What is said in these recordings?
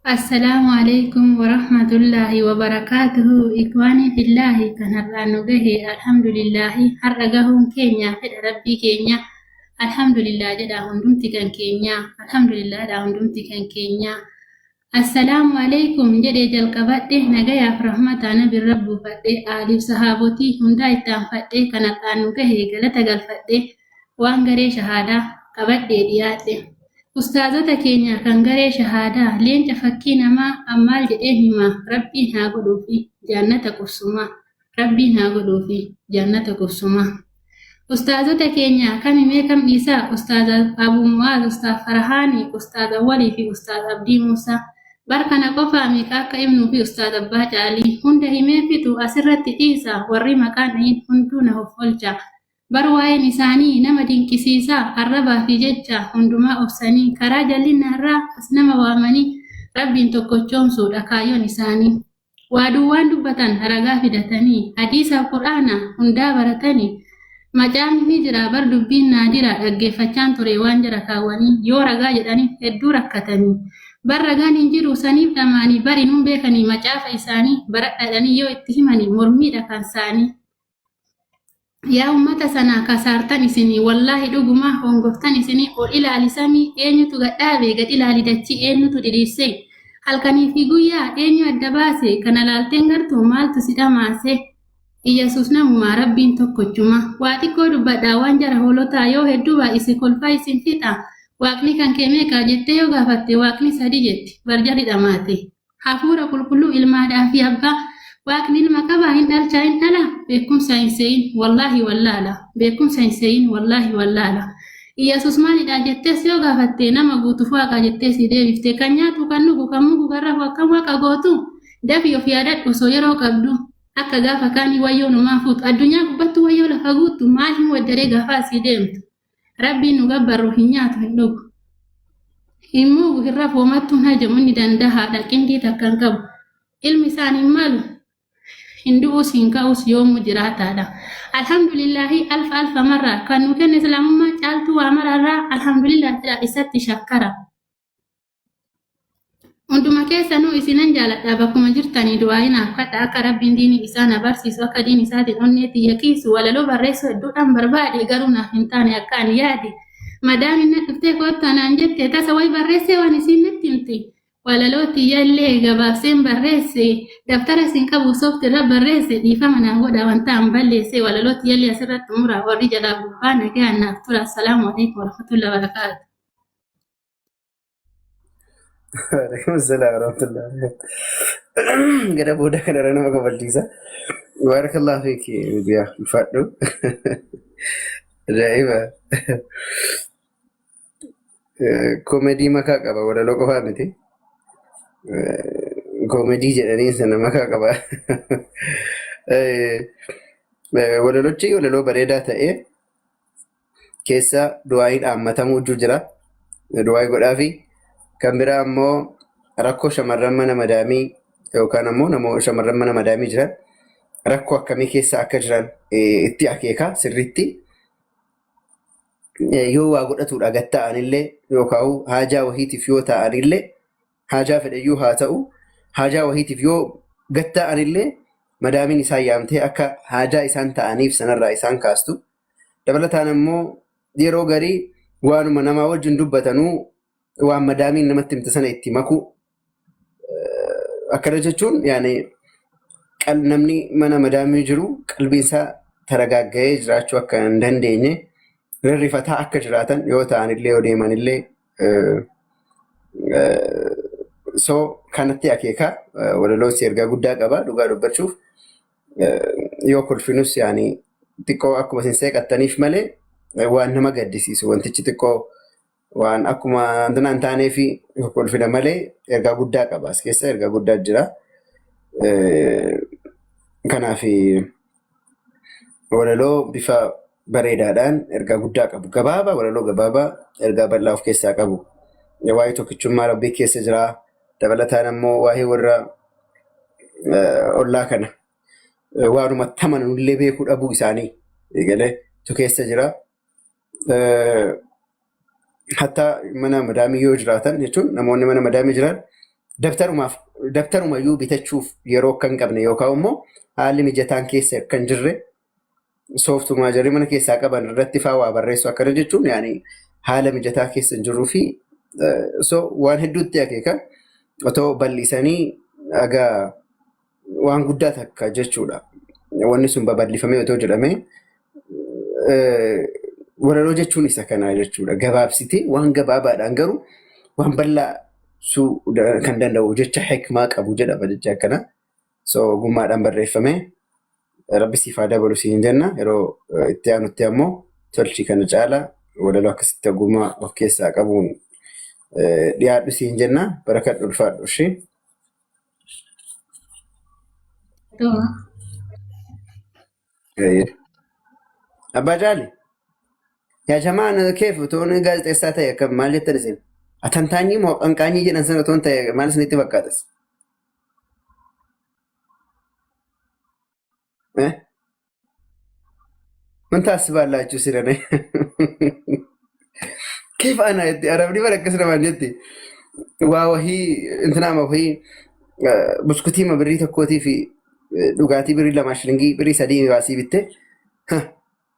السلام عليكم ورحمة الله وبركاته إخواني في الله كان الرانوغه الحمد لله حرقهم كينيا في ربي كينيا الحمد لله جدا هندومتي كان كينيا الحمد لله دا هندومتي كان كينيا السلام عليكم جدي جلقبات نجايا فرحمة نبي الرب فده آلي صحابتي هندا إتام فده كان الرانوغه غلطة غلفده وانغري شهادة قبات دياتي Ustaazota keenya kan garee shahaadaa leenca fakkii namaa ammaal jedhee hima rabbiin haa godhuufi jannata qubsuma rabbiin haa godhuufi jannata qubsuma. Ustaazota keenya kam himee kam dhiisaa Ustaaz Abuu Mu'aaz, Ustaaz Farhaanii, Ustaaz Awwalii fi Ustaaz Abdii Muusaa. Bar kana qofaa meeqa akka himnuu fi Ustaaz Abbaa Caalii hunda himee fitu asirratti dhiisa warri maqaan dhahin hunduu na of oolcha. Bar waa'een isaanii nama dinqisiisaa arrabaa fi jecha hundumaa obsanii karaa jal'inarraa as nama waamanii rabbiin tokkochoomsuudha kaayyoon isaanii. Waaduwwaan dubbatan ragaa fidatanii hadiisa quraana hundaa baratanii macaafni ni jira bar dubbiin naadira dhaggeeffachaan ture waan jara kaawwanii yoo ragaa jedhanii hedduu rakkatanii. Bar ragaan hin jiru saniif dhamaanii bar inuun beekanii macaafa isaanii baradhadhanii yoo itti himanii mormiidha kan isaanii. Yaa ummata sanaa kasaartan isinii wallaahi dhugumaa hongoftan isinii ol ilaalisamii eenyutu gadhaabe gad ilaali dachii eenyutu diriirse halkanii fi guyyaa eenyu adda baase kana laalteen gartuu maaltu si dhamaase Iyyesuus namumaa rabbiin tokkochuma waa xiqqoo dubbadhaa waan jara hoolotaa yoo hedduu baay'ise kolfaa isin fixa waaqni kan kee meeqaa jettee yoo gaafatte waaqni sadi jetti barjari dhamaate hafuura qulqulluu ilmaadhaa fi abbaa Waaqni ilma qabaa hin dhalchaa hin dhala beekumsa hin se'in wallaahi wallaala beekumsa hin se'in wallaahi wallaala Iyyesuus maalidha jettees yoo gaafatte nama guutuuf waaqa jettees deebiftee kan nyaatu kan dhugu kan mugu kan rafu akkam waaqa gootu dafii of yaadadhu osoo yeroo qabdu akka gaafa kaanii wayyoo numaa fuutu addunyaa gubbattu wayyoo lafa guuttu maal hin waddaree gaafa asii deemtu rabbiin nu gabbarru hin nyaatu hin dhugu hin mugu hin rafu homattuun hajamu inni dandahaadha qindii takkan qabu ilmi isaan hin malu Hinduus hin ka'us yoomu jiraataadha. Alhamdulillahi alfa marra kan nu kenne islaamummaa caaltuu waa mararraa alhamdulillah isatti shakkara. Hunduma keessanuu isinan jaaladha bakkuma jirtanii du'aayinaaf kadha akka rabbiin diinii isaa na barsiisu akka diin isaatiin onneetti yakiisu walaloo barreessu hedduudhaan barbaade garuu naaf hin taane akka ani yaade. Madaamin na dhuftee koottanaan jette tasa way barreessee waan isiin natti himti. Walalooti yallee gabaabseen barreesse daftara isin qabu soofti irra barreesse dhiifama naan godha wanta an balleesse walalooti yallee asirratti umuraa warri jalaa gubbaa nagaa naaf tura. Assalaamu alaikum warahmatullahi wabarakaatu. Waalaikum salaam warahmatullahi wabarakatuh. Gada booda kanarra nama kaballiisa. Barakallahu fiiki biyaa ulfaadhu. Ajaa'iba. Koomedii makaa qaba walaloo qofaa miti. Koomedii jedhanii sana makaa qaba. Walalochi walaloo bareedaa ta'ee keessa du'aayi dhaammatamuu jira. Du'aayi godhaafi kan biraa ammoo rakkoo shamarran mana madaamii yookaan ammoo namoota shamarran mana madaamii jiran rakkoo akkamii keessa akka jiran itti akeeka sirriitti. Yoo waa godhatudha gad ta'anillee yookaan haajaa wahiitiif yoo ta'anillee haajaa fedhayyuu haa ta'u haajaa wahiitiif yoo gad ta'anillee madaamiin isaan yaamtee akka haajaa isaan ta'aniif sanarraa isaan kaastu. Dabalataan ammoo yeroo garii waanuma namaa wajjin dubbatanuu waan madaamiin namatti himte sana itti maku. Akkana jechuun yaani namni mana madaamii jiru qalbiinsaa taragaagga'ee jiraachuu akka hin dandeenye. Rarrifataa akka jiraatan yoo ta'anillee yoo deemanillee so kanatti akeeka walaloon ergaa guddaa qaba dhugaa dubbachuuf yoo kolfinus yaani xiqqoo akkuma isin seeqattaniif malee waan nama gaddisiisu wantichi xiqqoo waan akkuma antana hin taanee fi kolfina malee ergaa guddaa qaba as keessa ergaa guddaa jira. Kanaaf walaloo bifa bareedaadhaan ergaa guddaa qabu. Gabaabaa walaloo gabaabaa ergaa bal'aa of keessaa qabu. Waa'ee tokkichummaa rabbii keessa jira. Dabalataan ammoo waa'ee warra ollaa kana waanuma tamanullee beekuu dhabuu isaanii eegalee keessa jira. Hatta mana madaamii yoo jiraatan jechuun namoonni mana madaamii jiran dabtarumayyuu bitachuuf yeroo kan qabne yookaan immoo haalli mijataan keessa kan jirre sooftumaa jarri mana keessaa qaban irratti faa waa barreessu akkana jechuun yaani haala mijataa keessa hin jirruu fi so waan hedduutti akeeka otoo bal'isanii agaa waan guddaa takka jechuudha. Wanni sun babal'ifamee otoo jedhamee walaloo jechuun isa kanaa jechuudha. Gabaabsitee waan gabaabaadhaan garuu waan bal'aasuu kan danda'u jecha hikmaa qabu jedhama jecha akkana. So ogummaadhaan barreeffamee rabbi siif haa dabalu siin jenna. Yeroo itti aanutti ammoo tolchi kana caala walaloo akkasitti ogummaa of keessaa qabuun dhiyaadhu siin jenna. Barakadhu ulfaadhu ishee. Abbaa Jaali. Yaa jamaan keef utuun gaazexeessaa ta'e akkam maal jettan isin? Atantaanyii moo qanqaanyii jedhan sana utuun ta'e maal isinitti fakkaatas? ምን ታስባላችሁ ሲረኔ كيف انا عربني بركز لما جدي وهي انتنا ما هي بسكوتي ما بري تكوتي في دوغاتي بري لما شلنجي بري سدي واسي بيته ها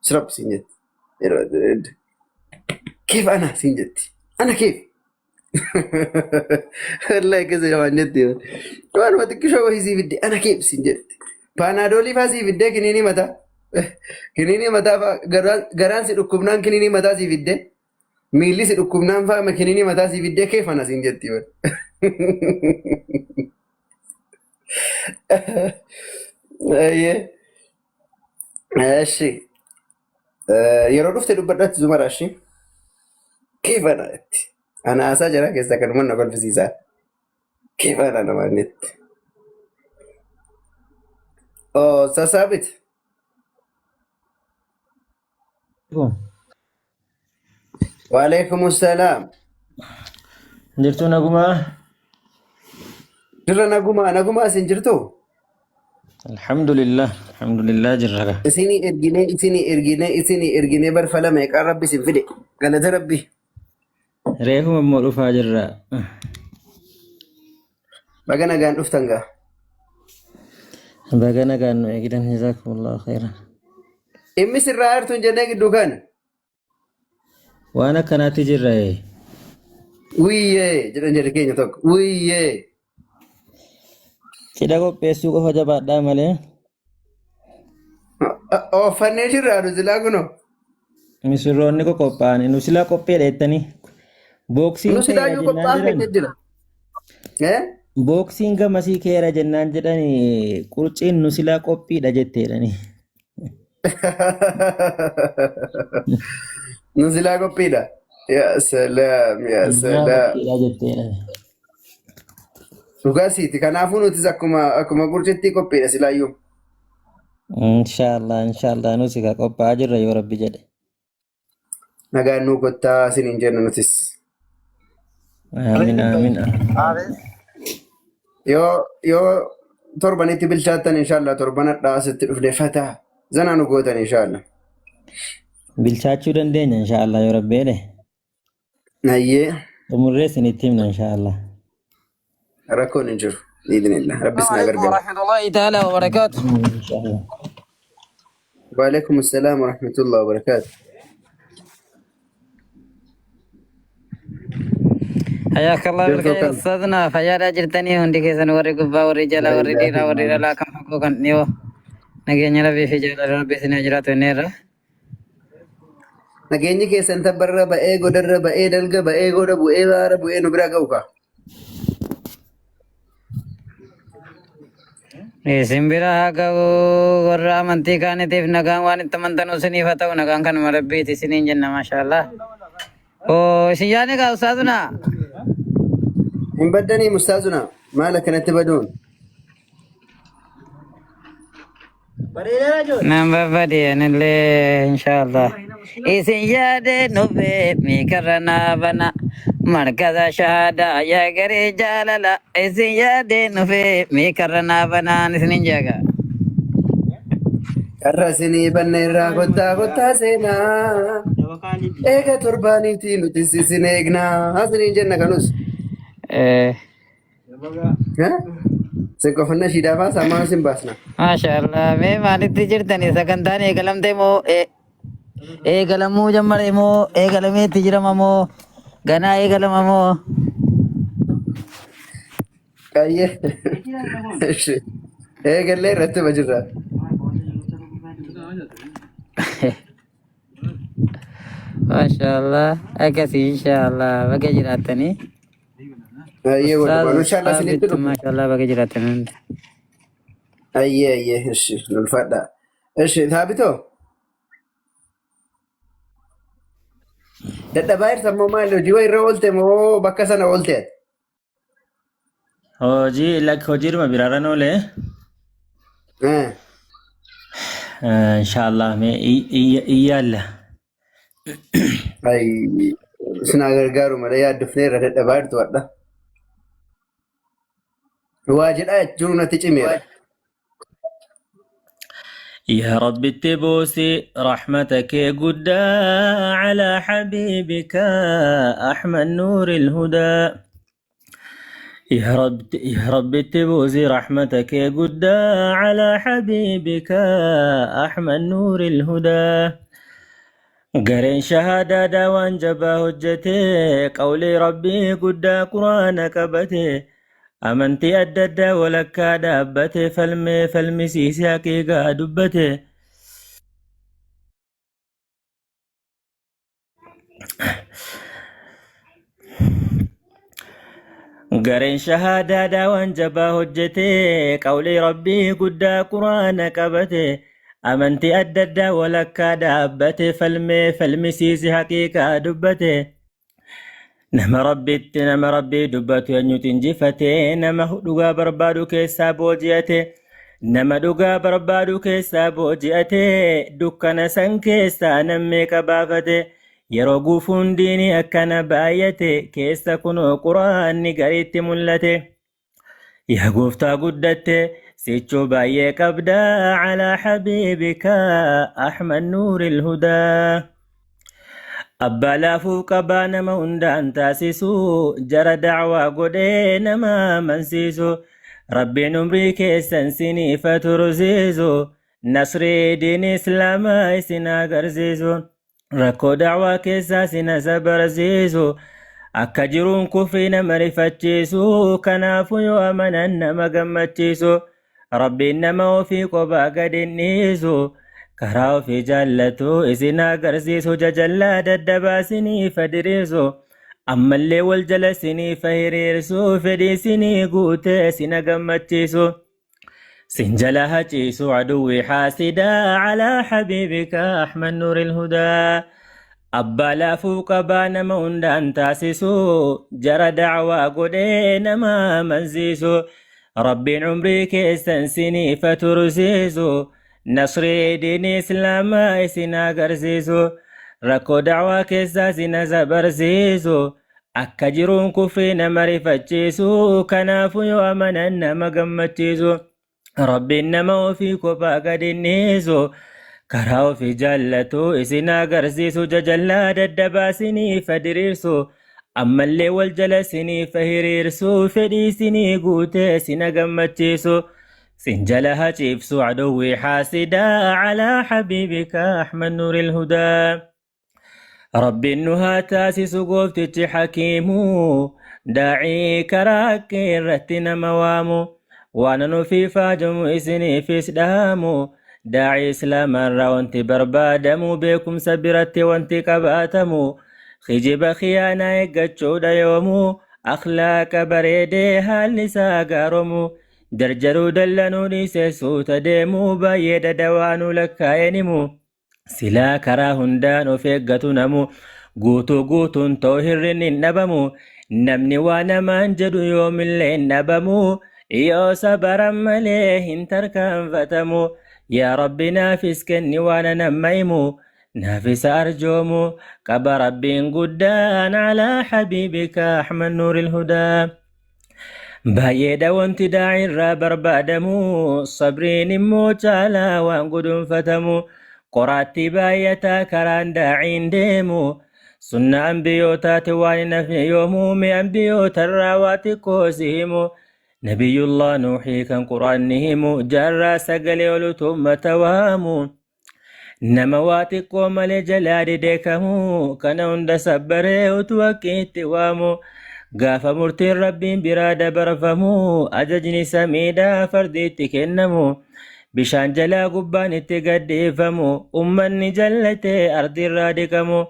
شرب سنجت كيف انا سنجت انا كيف والله كذا لما جدي وانا ما تكشوا وهي زي بدي انا كيف سنجت بانادولي فازي بدي كنيني متى كنيني متى غران سي دكوبنان كنيني متى سي بدي ميلي سي دكوبنان فا كنيني متى سي بدي كيف انا سنجتي ايه ماشي يرو دفت دبدت زمر اشي كيف انا اساجرا كيسا كان من نقول في كيف انا ما نت او ثابت وعليكم السلام جرتو نغما جرا نغما سنجرتو الحمد لله جرغا اسيني ارجيني برفلا ما يقال ربي سنفدي قالت ربي ريهم مولوفا جرا بغنا غان دفتنغا بغنا غان اجدن جزاكم الله خيرا امي سرارتون جنك دوكان وانا كانت جرا ويه جرن جركين توك ويه كده ko pesu ko jabaadha male oofannee jirra silaa kunoo misirroonni ko qophaa'ani nu silaa qopheedha jettanii booksiin nu silaayyuu qophaa'anii jira booksiin gamasii keera jennaan jedhani qurciin nu silaa qophiidha jetteedhani nu silaa qophiidha yaa salaam jetteedhani dhugaasiiti kanaafuu nutis akkuma qurcitti qophiidha silaayyuu inshallah nuti ka qophaa'aa jirra yoo rabbi jedhe nagaan nuu kottaa isiniin jenna nutis amiin yoo torbanitti bilchaattan inshallah torbanadhaa asitti dhufne fataa zanaa nu gootan inshallah bilchaachuu dandeenya inshallah yoo rabbi jedhe nayyee umurree isinitti himna inshallah rakkoon hin jiru biidhnillah rabbis na gargaara warahmatullahi ta'ala wabarakaatu inshallah وعليكم السلام ورحمة الله وبركاته حياك الله بالخير أستاذنا فجأة جرتني هندي كيسن وري قبا وري جلا وري ديرا وري لا كم حقوقا نيو نجي نرى في جلا ربي سنجرات ونيرا nageenyi keessan tabbarra ba'ee godarra ba'ee dalga ba'ee goda bu'ee baara bu'ee nu bira ga'u ka simbira haga warra amantii kaaniitiif nagaan waan itti amantanuu siniif haa ta'u nagaan kanuma rabbiiti siniin jenna maashaallah isin yaadni kaa ustaazuna hin baddanii mustaazuna maal akkanatti baduun nan babbadiyanillee inshaallah isin yaade nufe miikarrana bana markaza shahada yaa garee jaalala isin yaade nufe miikarrana banaan isinin jaaga karra isinii banne irraa kottaa seenaa eega torbaaniitii nuti isin eegnaa isiniin jenna kanus ها سنكفنا شي دافا سما سنباسنا ما شاء الله مي مالك تجرتني سكنتاني كلام تيمو كلامو جمر مو كلامي تجرم مو غنا كلام مو ايه ايه قال لي رتب اجرا ما شاء الله أكسي إن شاء الله بقى جراتني ايه أستاذ وان شاء الله ثابت سنتلو ما شاء الله بقى جراتني ايه ايش الفدا ايش ثابتو دباير سمو مالو جوي رولت مو بكسنا قلت Hojii lakki hojiiruma biraarran oolee اه inshaallah mee iyyaalla. اي سنا غرغارو مالا يا دفنير دباير تودا واجد اجرنا تجمير يا رب تبوسي رحمتك قدا على حبيبك أحمد نور الهدى. يا رب تبوسي رحمتك قدا على حبيبك أحمد نور الهدى. قرين شهادة دوان جبا هجتي قولي ربي قدا قرآن كبتي أمنتي أدد ولك دابتي فلمي سيسي حقيقة دبتي. قرين شهادة دوان جبا هجتي قولي ربي قدا قرآن كبتي أمنتي أدد ولك دابتي فلمي سيسي حقيقة دبتي. nama rabbii dubbatu eenyutu injifate nama dhugaa barbaadu keessaa booji'ate nama dhugaa barbaadu keessaa booji'ate dukkana san keessaa nammeeqa baafate yeroo guufuun diinii akkana baay'ate keessa kunoo quraanni gariitti mul'ate. yaa gooftaa guddatte sichuu baay'ee qabdaa calaa habiibika ahmad nuuril hudaa. أبا لافو قبا نما هندان تاسيسو جرى دعوة قدي نما منسيسو ربي نمري كيسن سيني فترزيزو نصري دين إسلام إسنا غرزيزو ركو دعوة كيسا سينا زبرزيزو أكا جرون كفري نمري فتشيسو كنافو يو أمنا نما غمتشيسو ربي نما وفي قبا قد نيزو karaa ofii jaallatu isin agarsiisu jajallaa daddabaa sinii fadiriisu ammallee wal jala sinii fahiriirsu fedhii sinii guutee sina gammachiisu sin jala haciisu aduwwi haasidaa calaa habiibika ahmad nuuril hudaa. abbaa laafuu qabaa nama hundaan taasisu jara dacwaa godhee nama amansiisu rabbiin umrii keessan sinii fatursiisu نصري دين إسلام إسنا غرزيزو ركو دعوة كيسا سنا زبرزيزو أكا جرون كفرين مريفتشيسو كنافو يو أمنا مغمتشيسو ربي نمو في كفا قد النيزو كراو في جلتو إسنا غرزيسو ججلا ددباسني فدريرسو أما اللي والجلسني فهريرسو فديسني قوتي سنا غمتشيسو سنجلها تشيفسو عدوي حاسدا على حبيبك أحمد نور الهدى. ربي النها تاسس قفتك حكيمو داعي كراك رتنا موامو وانا نفي فاجم إسني في سدامو داعي إسلام وانت بربادمو بكم سبرت وانت كباتمو خجب خيانا يقجو دا يومو أخلاق بريدي هالنسا قارمو جرجرو دلنو نيسيسو تديمو بايد دوانو لكاينمو سلا كرا هندانو فيقتو نمو قوتو توهرن النبمو نمني وانا منجدو يوم اللي نبمو يو صبرا مليه انتركا فتمو يا ربي نافس كني وانا نميمو نافس أرجومو كبر ربي قدان على حبيبك أحمد نور الهدى. بايدا وانت داعي الرابر بعدمو صبرين موتالا وانقدن فتمو قراتي بايتا كران داعين ديمو سنة أنبيوتا تواني نفي يومو مي أنبيوتا الراواتي كوسيمو نبي الله نوحي كان قرآنهم جرى سقل ولتم توامو نمواتي قوم لجلال ديكمو كان عند سبري وتوكيت وامو قاف مرتين ربي برادة برفمو أججني سميدا فرديت كنمو بشان جلا قبان اتقدفمو أمني جلتي أرض الرادكمو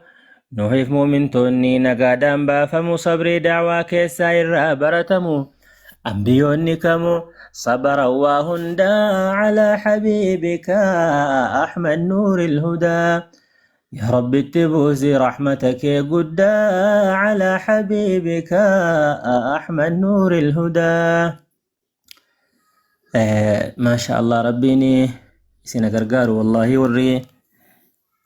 نوحيف مؤمن توني نقادان بافمو صبري دعوة كيسا إرى برتمو أنبيوني كمو صبر وهندا على حبيبك أحمد نور الهدى يا رب تبوزي رحمتك يا قدا على حبيبك أحمد نور الهدى. ما شاء الله ربيني سينا غرغار والله وري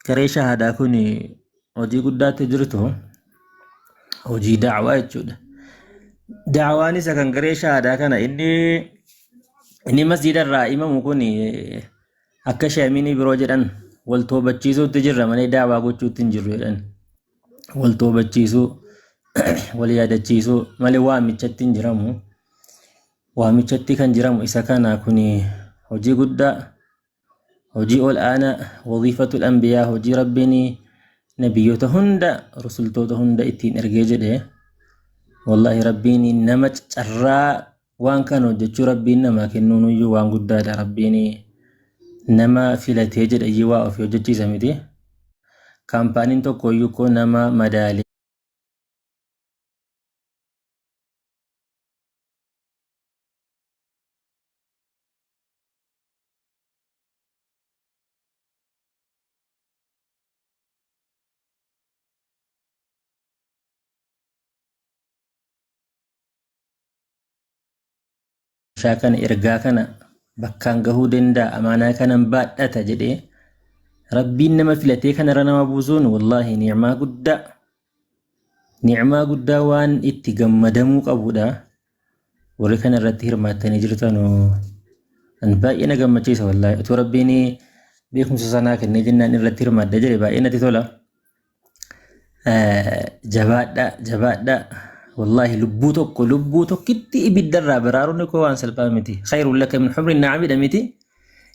كريشة هذا كوني وجي قدا تجرته وجي دعوة يجود دعواني سكن كريشة هذا كان إني مسجد الرائمة مكوني أكشى مني بروجران والتوبتشيسو تجرى من دعوة قوتشو تنجرى والتوبتشيسو وليادتشيسو مالي وامي تنجرمو وامي كان جرمو إسا كان كوني هجي قد هجي الآن وظيفة الأنبياء هجي ربيني نبيوتهند رسولتوتهند اتين ارجيجده والله ربيني نمت جرى وان كانوا جتشو ربيني ما كنونو يو وان قد ربيني nama filatee jedha iyyuu ofii hojjechiisa miti. Kaampaaniin tokko iyyuu koo nama madaalee kana ergaa kana bakkaan gahuu danda'a amaanaa kanan baadhata jedhee rabbiin nama filatee kanarra nama buusuun wallaahi ni'maa guddaa waan itti gammadamuu qabudha. Warri kana irratti hirmaattanii jirtan an baay'ee na gammachiisa wallaahi. Utuu rabbiin beekumsa sanaa kennee jennaan irratti hirmaadda jedhe baay'ee natti tola. Jabaadha والله لبو توكيتي بالدرة برارون كوان سلبامتي خير لك من حمر النعم دمتي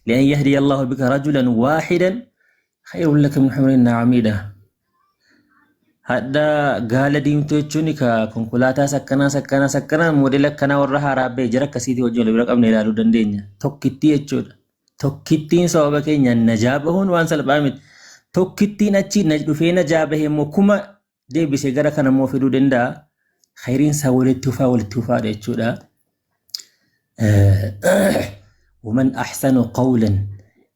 لأن يهدي الله بك رجلا واحدا خير لك من حمر النعم ده هذا قال ديمتو تشوني كونكولاتا سكنا موديلك كنا ورها رابي جرك سيدي وجول برك أمني لالو دندينيا توكيتي تشود توكيتين صوبكين نجابهون وان سلبامت توكيتين أتشي نجدو في نجابه مكما دي بسيجرا كنا موفدو دندا خيرين ساولت توفا ديتشودا ومن أحسن قولا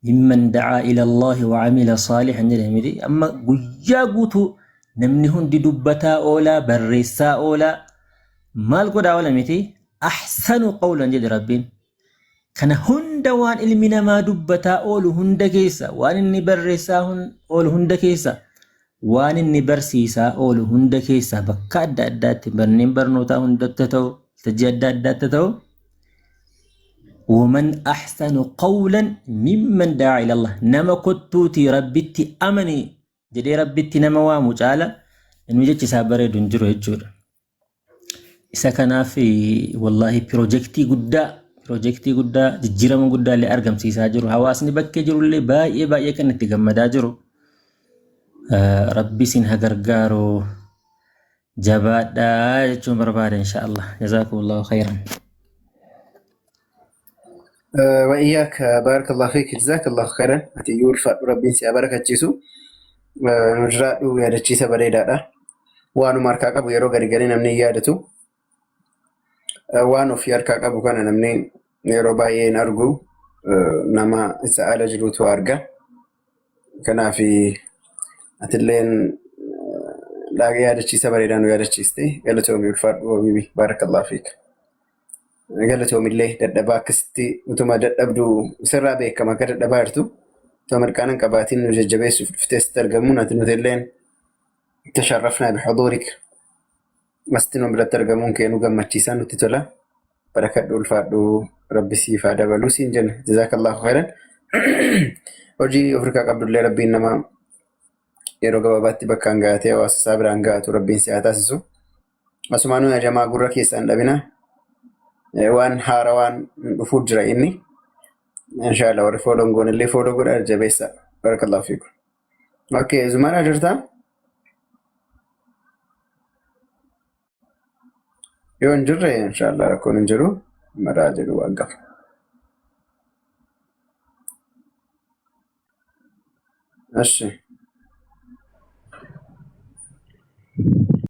ممن دعا إلى الله وعمل صالحا نرمي أما قياقوتو نمنهن دي دبتا أولا برسا أولا مال قد أولا متي أحسن قولا جد ربين كان هند وان إلمنا ما دبتا أولو هند كيسا وان إني برسا أولو هند كيسا waan inni barsiisaa oolu hunda keessaa bakka adda addaatti barneen barnootaa hundatti ta'u tajaajila adda addaatti ta'u ومن أحسن قولا ممن دعا إلى الله نما كتوتي ربتي أمني جدي ربتي نما وامجالا إنه جتش سابري دنجرو يجور إسا كان في والله بروجكتي قدا جيرم قدا اللي أرقم سيسا جرو حواسني بكي جرو اللي باقي كانت تقمدا جرو ربي سنها غرغارو جبادا جون برباد إن شاء الله جزاكم الله خيرا. وإياك بارك الله فيك جزاك الله خيرا أتيور ربي سيبارك جيسو نجرا يا دچيسا بريدا وانو ماركا قبو يرو غريغري نمني يادتو وانو في أركا قبو كان نمني يرو باين أرغو نما إسأل جلوتو أرغا كان في أتلين لا يادتشيسا بريدا نو يادتشيستي قالتهم يلفر وبيبي بارك الله فيك قالتهم اللي دباكستي وتما دبدو سرا بك كما كد دبارتو تمر كان قباتين نججبيس فتست ترجمون أتنودلين تشرفنا بحضورك مستنو بلا ترجمون كانوا جمعتيسان وتتلا بركة الفادو ربي سيفا دبلوسين جن جزاك الله خيرا وجي أفريقيا قبل الله ربي إنما yeroo gabaabatti bakkaan gaatee hawaasa biraan gaatu rabbiin si haa taasisu. Asumaanuu yaa jamaa gurra keessaan dhabina. وان حاروان فوجرا إني إن شاء الله ورفولون قون اللي فولو قول أرجع بيسا بارك الله فيكم. أوكي زمان أجرتا يون جرى إن شاء الله أكون نجرو مراجل وأقف. ماشي